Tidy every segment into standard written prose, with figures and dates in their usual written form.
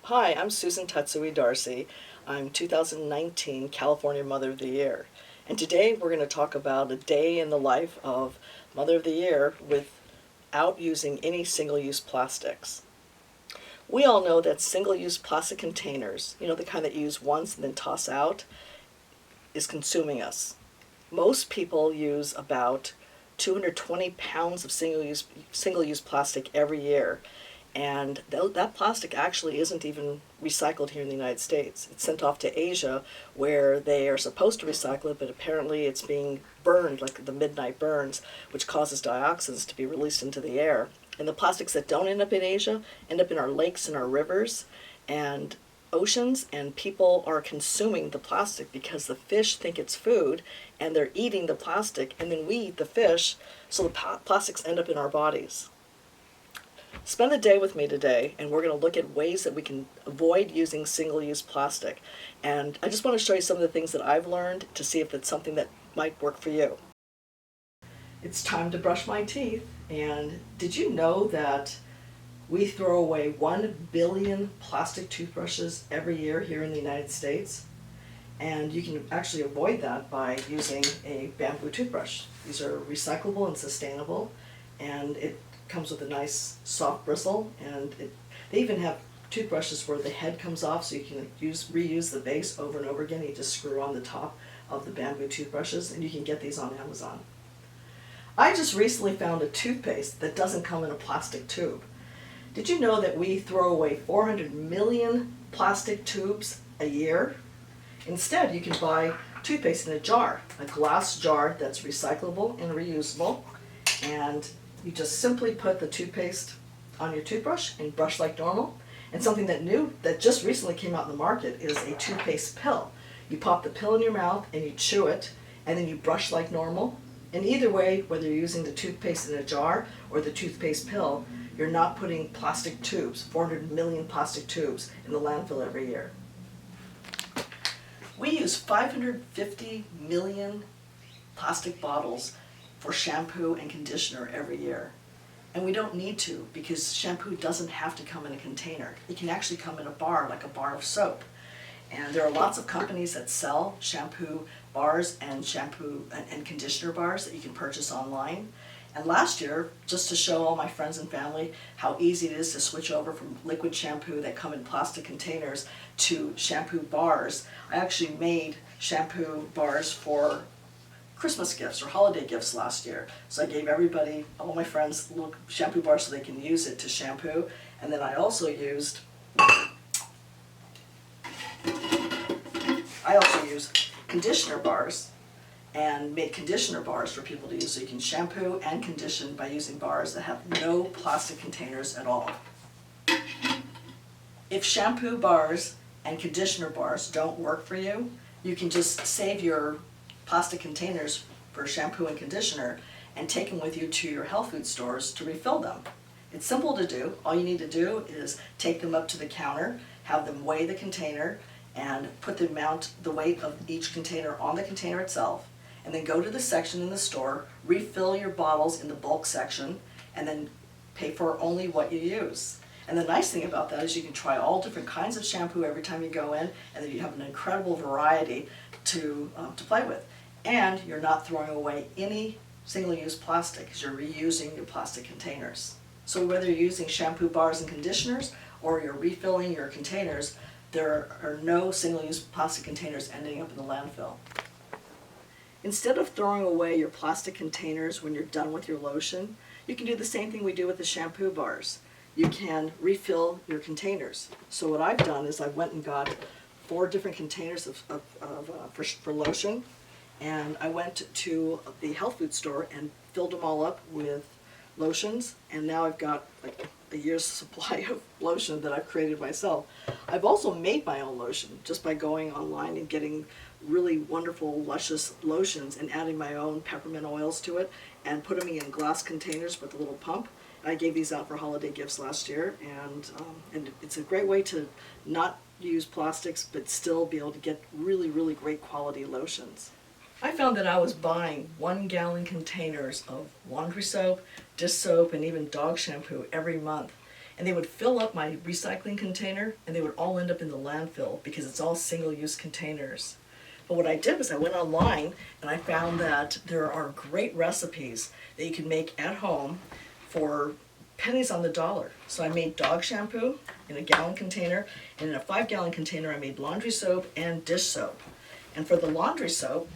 Hi, I'm Susan Tatsui-D'Arcy. I'm 2019 California Mother of the Year. And today we're going to talk about a day in the life of Mother of the Year without using any single-use plastics. We all know that single-use plastic containers, the kind that you use once and then toss out, is consuming us. Most people use about 220 pounds of single-use plastic every year. And that plastic actually isn't even recycled here in the United States. It's sent off to Asia where they are supposed to recycle it, but apparently it's being burned, like the midnight burns, which causes dioxins to be released into the air. And the plastics that don't end up in Asia end up in our lakes and our rivers and oceans, and people are consuming the plastic because the fish think it's food and they're eating the plastic, and then we eat the fish, so the plastics end up in our bodies. Spend the day with me today, and we're going to look at ways that we can avoid using single-use plastic. And I just want to show you some of the things that I've learned to see if it's something that might work for you. It's time to brush my teeth. And did you know that we throw away 1 billion plastic toothbrushes every year here in the United States? And you can actually avoid that by using a bamboo toothbrush. These are recyclable and sustainable, and it comes with a nice soft bristle, and they even have toothbrushes where the head comes off so you can reuse the base over and over again. You just screw on the top of the bamboo toothbrushes, and you can get these on Amazon. I just recently found a toothpaste that doesn't come in a plastic tube. Did you know that we throw away 400 million plastic tubes a year? Instead, you can buy toothpaste in a jar, a glass jar that's recyclable and reusable, and you just simply put the toothpaste on your toothbrush and brush like normal. And something that just recently came out in the market is a toothpaste pill. You pop the pill in your mouth and you chew it, and then you brush like normal. And either way, whether you're using the toothpaste in a jar or the toothpaste pill, you're not putting plastic tubes, 400 million plastic tubes, in the landfill every year. We use 550 million plastic bottles for shampoo and conditioner every year. And we don't need to, because shampoo doesn't have to come in a container. It can actually come in a bar, like a bar of soap. And there are lots of companies that sell shampoo bars and shampoo and conditioner bars that you can purchase online. And last year, just to show all my friends and family how easy it is to switch over from liquid shampoo that come in plastic containers to shampoo bars, I actually made shampoo bars for Christmas gifts or holiday gifts last year. So I gave everybody, all my friends, little shampoo bars so they can use it to shampoo. And then I also used conditioner bars and made conditioner bars for people to use, so you can shampoo and condition by using bars that have no plastic containers at all. If shampoo bars and conditioner bars don't work for you, you can just save your plastic containers for shampoo and conditioner and take them with you to your health food stores to refill them. It's simple to do. All you need to do is take them up to the counter, have them weigh the container, and put the weight of each container on the container itself, and then go to the section in the store, refill your bottles in the bulk section, and then pay for only what you use. And the nice thing about that is you can try all different kinds of shampoo every time you go in, and then you have an incredible variety to play with. And you're not throwing away any single-use plastic, because you're reusing your plastic containers. So whether you're using shampoo bars and conditioners or you're refilling your containers, there are no single-use plastic containers ending up in the landfill. Instead of throwing away your plastic containers when you're done with your lotion, you can do the same thing we do with the shampoo bars. You can refill your containers. So what I've done is I went and got 4 different containers for lotion, and I went to the health food store and filled them all up with lotions, and now I've got like a year's supply of lotion that I've created myself. I've also made my own lotion just by going online and getting really wonderful, luscious lotions and adding my own peppermint oils to it and putting them in glass containers with a little pump. And I gave these out for holiday gifts last year, and it's a great way to not use plastics but still be able to get really, really great quality lotions. I found that I was buying 1-gallon containers of laundry soap, dish soap, and even dog shampoo every month. and they would fill up my recycling container, and they would all end up in the landfill because it's all single-use containers. But what I did was I went online and I found that there are great recipes that you can make at home for pennies on the dollar. So I made dog shampoo in a gallon container, and in a 5-gallon container I made laundry soap and dish soap. And for the laundry soap,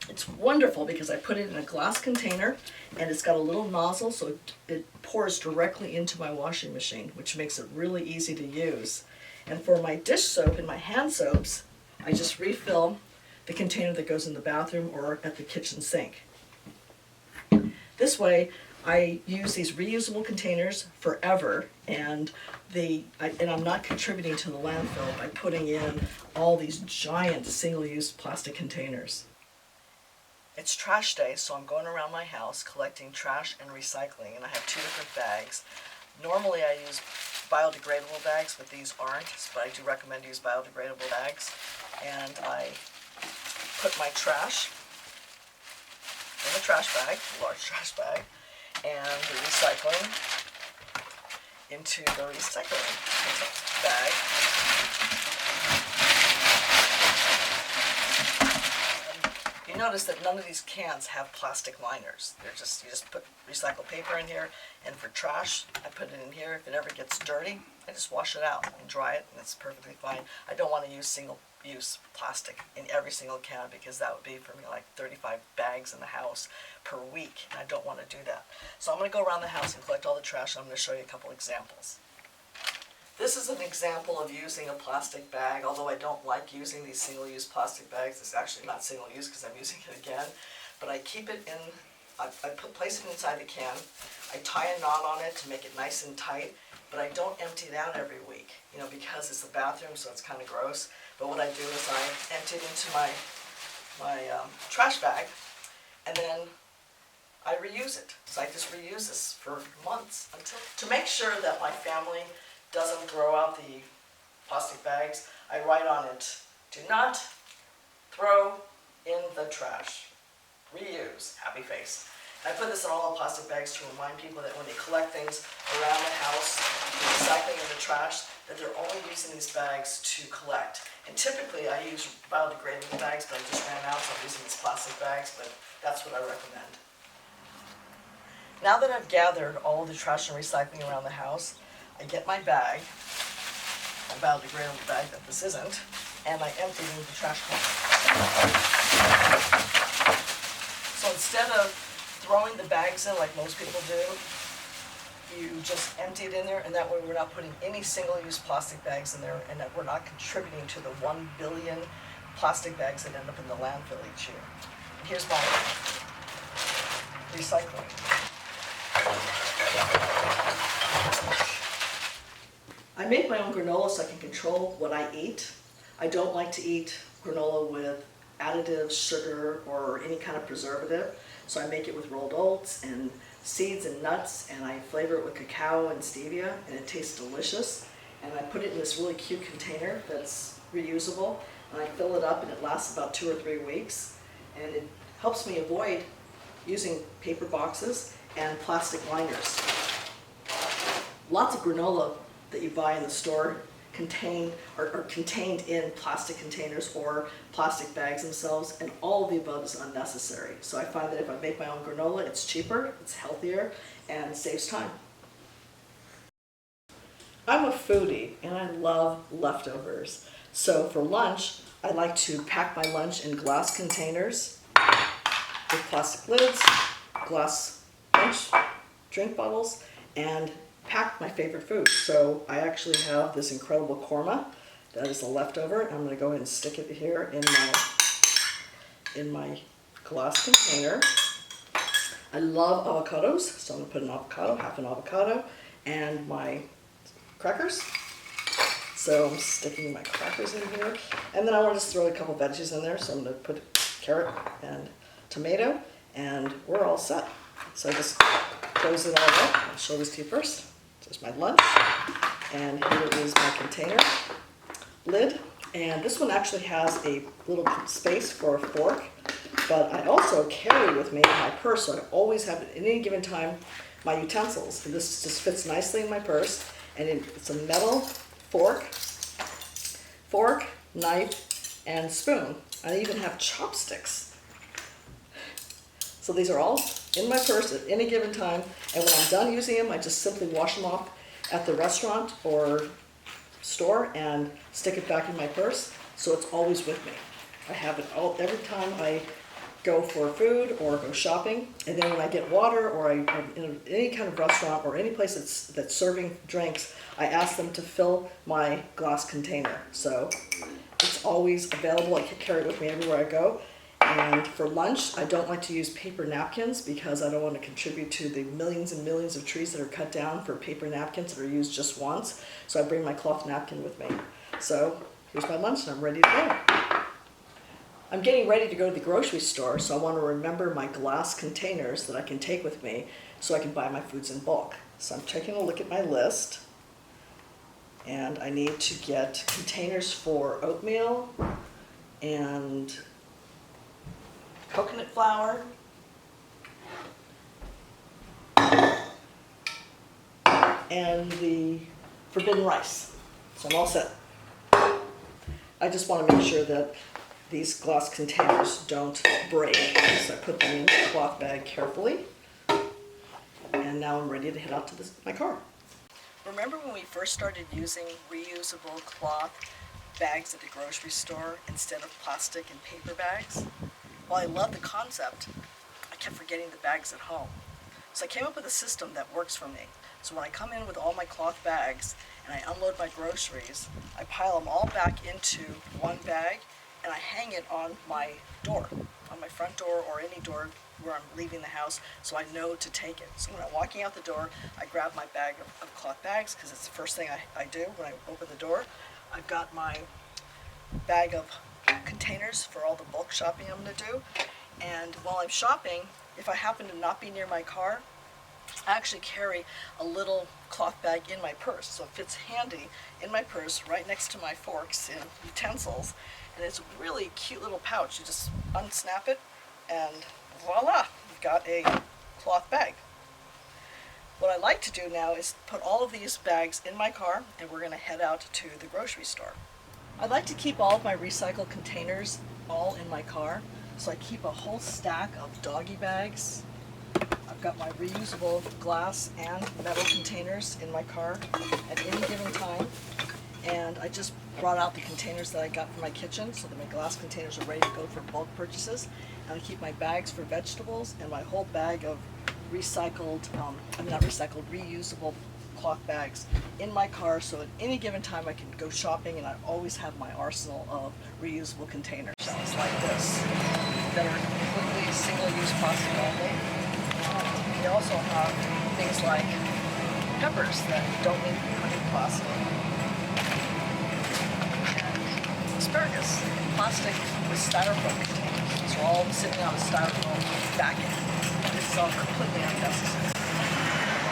it's wonderful because I put it in a glass container and it's got a little nozzle, so it pours directly into my washing machine, which makes it really easy to use. And for my dish soap and my hand soaps, I just refill the container that goes in the bathroom or at the kitchen sink. This way, I use these reusable containers forever, and I'm not contributing to the landfill by putting in all these giant single-use plastic containers. It's trash day, so I'm going around my house collecting trash and recycling, and I have 2 different bags. Normally I use biodegradable bags, but these aren't, but I do recommend use biodegradable bags. And I put my trash in the trash bag, a large trash bag, and the recycling into the recycling bag. You notice that none of these cans have plastic liners. You just put recycled paper in here, and for trash, I put it in here. If it ever gets dirty, I just wash it out and dry it, and it's perfectly fine. I don't want to use single-use plastic in every single can because that would be for me like 35 bags in the house per week, and I don't want to do that. So I'm going to go around the house and collect all the trash, and I'm going to show you a couple examples. This is an example of using a plastic bag, although I don't like using these single-use plastic bags. It's actually not single-use because I'm using it again. But I keep it in, place it inside the can. I tie a knot on it to make it nice and tight, but I don't empty it out every week, because it's the bathroom, so it's kind of gross. But what I do is I empty it into my trash bag, and then I reuse it. So I just reuse this for months to make sure that my family doesn't throw out the plastic bags. I write on it, do not throw in the trash. Reuse, happy face. And I put this in all the plastic bags to remind people that when they collect things around the house, the recycling and the trash, that they're only using these bags to collect. And typically I use biodegradable bags, but I just ran out, so I'm using these plastic bags, but that's what I recommend. Now that I've gathered all of the trash and recycling around the house, I get my bag, a biodegradable bag that this isn't, and I empty it into the trash can. So instead of throwing the bags in like most people do, you just empty it in there, and that way we're not putting any single-use plastic bags in there, and that we're not contributing to the 1 billion plastic bags that end up in the landfill each year. And here's my recycling. I make my own granola so I can control what I eat. I don't like to eat granola with additives, sugar, or any kind of preservative. So I make it with rolled oats and seeds and nuts, and I flavor it with cacao and stevia, and it tastes delicious. And I put it in this really cute container that's reusable, and I fill it up, and it lasts about 2 or 3 weeks. And it helps me avoid using paper boxes and plastic liners. Lots of granola that you buy in the store are contained in plastic containers or plastic bags themselves, and all of the above is unnecessary. So I find that if I make my own granola, it's cheaper, it's healthier, and saves time. I'm a foodie, and I love leftovers. So for lunch, I like to pack my lunch in glass containers with plastic lids, glass lunch drink bottles, and pack my favorite food. So I actually have this incredible korma that is a leftover. I'm going to go ahead and stick it here in my glass container. I love avocados, so I'm going to put an avocado, half an avocado, and my crackers. So I'm sticking my crackers in here. And then I want to just throw a couple veggies in there, so I'm going to put carrot and tomato, and we're all set. So I just close it all up. I'll show this to you first. This is my lunch, and here is my container lid. And this one actually has a little space for a fork, but I also carry with me in my purse, so I always have at any given time my utensils. And this just fits nicely in my purse. And it's a metal fork, knife, and spoon. I even have chopsticks. So these are all in my purse at any given time, and when I'm done using them, I just simply wash them off at the restaurant or store and stick it back in my purse, so it's always with me. I have it all every time I go for food or go shopping, and then when I get water or I'm in any kind of restaurant or any place that's serving drinks, I ask them to fill my glass container. So it's always available. I can carry it with me everywhere I go. And for lunch, I don't like to use paper napkins because I don't want to contribute to the millions and millions of trees that are cut down for paper napkins that are used just once. So I bring my cloth napkin with me. So here's my lunch and I'm ready to go. I'm getting ready to go to the grocery store, so I want to remember my glass containers that I can take with me so I can buy my foods in bulk. So I'm taking a look at my list, and I need to get containers for oatmeal and coconut flour, and the forbidden rice. So I'm all set. I just want to make sure that these glass containers don't break. So I put them in a cloth bag carefully. And now I'm ready to head out to my car. Remember when we first started using reusable cloth bags at the grocery store instead of plastic and paper bags? While I love the concept, I kept forgetting the bags at home. So I came up with a system that works for me. So when I come in with all my cloth bags and I unload my groceries, I pile them all back into one bag and I hang it on my door, on my front door or any door where I'm leaving the house, so I know to take it. So when I'm walking out the door, I grab my bag of cloth bags because it's the first thing I do when I open the door. I've got my bag of containers for all the bulk shopping I'm going to do. And while I'm shopping, if I happen to not be near my car, I actually carry a little cloth bag in my purse. So it fits handy in my purse right next to my forks and utensils. And it's a really cute little pouch. You just unsnap it and voila, you've got a cloth bag. What I like to do now is put all of these bags in my car and we're going to head out to the grocery store. I like to keep all of my recycled containers all in my car. So I keep a whole stack of doggy bags. I've got my reusable glass and metal containers in my car at any given time. And I just brought out the containers that I got from my kitchen so that my glass containers are ready to go for bulk purchases. And I keep my bags for vegetables and my whole bag of reusable cloth bags in my car, so at any given time I can go shopping and I always have my arsenal of reusable containers. Things like this that are completely single-use plastic only. We also have things like peppers that don't need to be put in plastic. And asparagus, plastic with styrofoam containers. These are all sitting on a styrofoam backing. This is all completely unnecessary.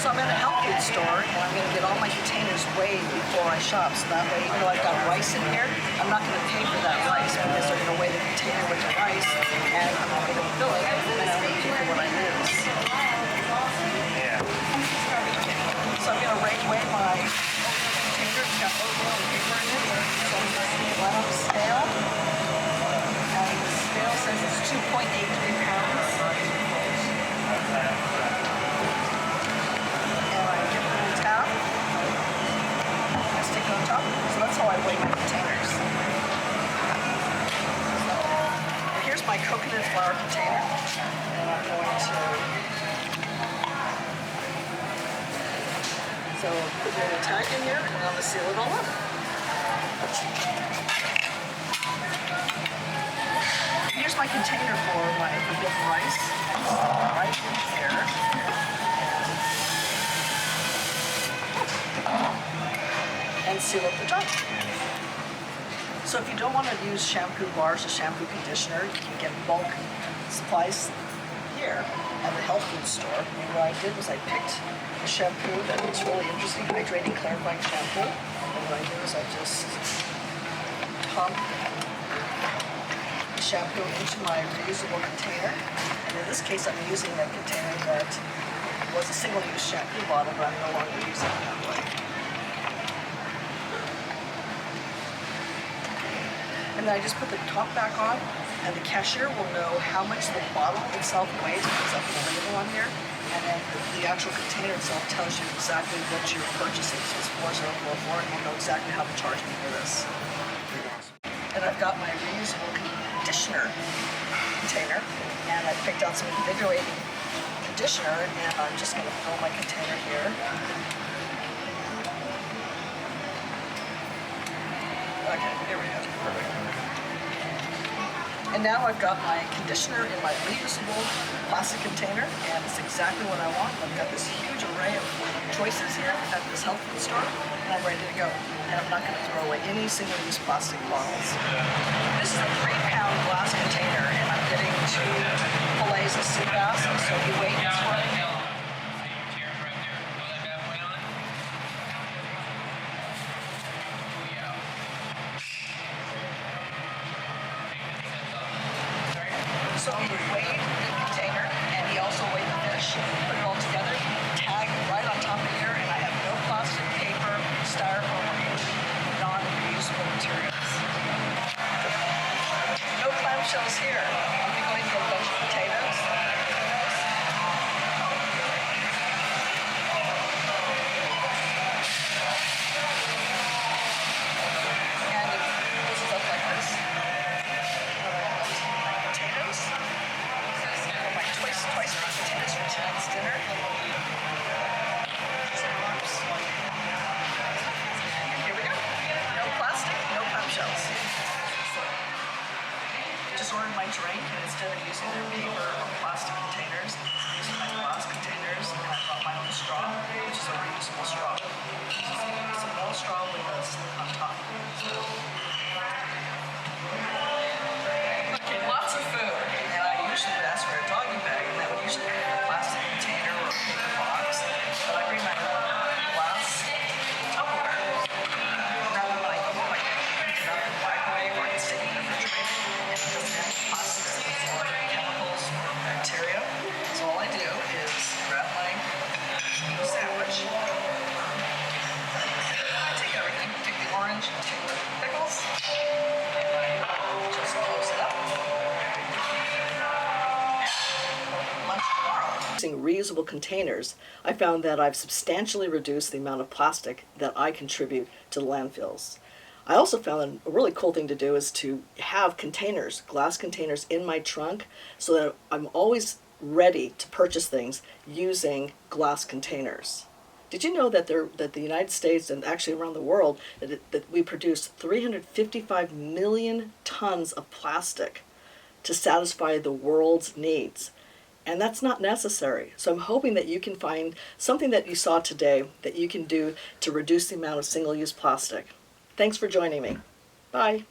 So I'm at a health food store and I'm going to get all my containers weighed before I shop. So that way, even though I've got rice in here, I'm not going to pay for that rice because they're going to weigh the container with the rice and I'm not going to fill it and I'm going to pay for what I lose. Yeah. So I'm going to weigh my container. It's got oatmeal and paper in it. So I'm going to line up a scale. And the scale says it's 2.83 pounds. On top. So that's how I weigh my containers. So here's my coconut flour container, and I'm going to put a little tag in here, and I'm going to seal it all up. Here's my container for my forbidden rice. Right in here. And seal up the top. So if you don't want to use shampoo bars or shampoo conditioner, you can get bulk supplies here at the health food store. And what I did was I picked a shampoo that was really interesting, hydrating, clarifying shampoo. And what I do is I just pump the shampoo into my reusable container. And in this case, I'm using a container that was a single-use shampoo bottle, but I'm no longer using it that way. And then I just put the top back on, and the cashier will know how much the bottle itself weighs because of the label on here. And then the actual container itself tells you exactly what you're purchasing. So it's 4044, and you'll know exactly how to charge me for this. And I've got my reusable conditioner container, and I picked out some invigorating conditioner, and I'm just going to fill my container here. Okay, here we go. Perfect. And now I've got my conditioner in my reusable plastic container, and it's exactly what I want. I've got this huge array of choices here at this health food store, and I'm ready to go. And I'm not going to throw away any single-use plastic bottles. This is a 3-pound glass container, and I'm getting 2 fillets of sea bass, so you wait for it. So he weighed the container, and he also weighed the fish, put it all together, tag right on top of here, and I have no plastic, paper, styrofoam, or any non-reusable materials. No clamshells here. I'll be going to get a bunch of potatoes. And this is up like this. Twice baked potatoes for tonight's dinner. Here we go. No plastic, no clamshells. Just ordered my drink, and instead of using their paper or plastic containers, I'm using my glass containers, and I brought my own straw, which is a reusable straw. It's a metal straw with a slit on top. Okay, lots of food, and I usually would ask for a doggy bag, and that would usually be a plastic container or a paper box, but I bring my glass Tupperware. That way when I eat, I can heat it up in the microwave, or I can stick it in the refrigerator, and it doesn't have any plastics or chemicals or bacteria. So all I do is grab my sandwich. I take everything, take the orange, take the pickles, and I just close it up. Lunch tomorrow. Using reusable containers, I found that I've substantially reduced the amount of plastic that I contribute to the landfills. I also found a really cool thing to do is to have containers, glass containers in my trunk, so that I'm always ready to purchase things using glass containers. Did you know that the United States and actually around the world that we produce 355 million tons of plastic to satisfy the world's needs? And that's not necessary. So I'm hoping that you can find something that you saw today that you can do to reduce the amount of single-use plastic. Thanks for joining me. Bye.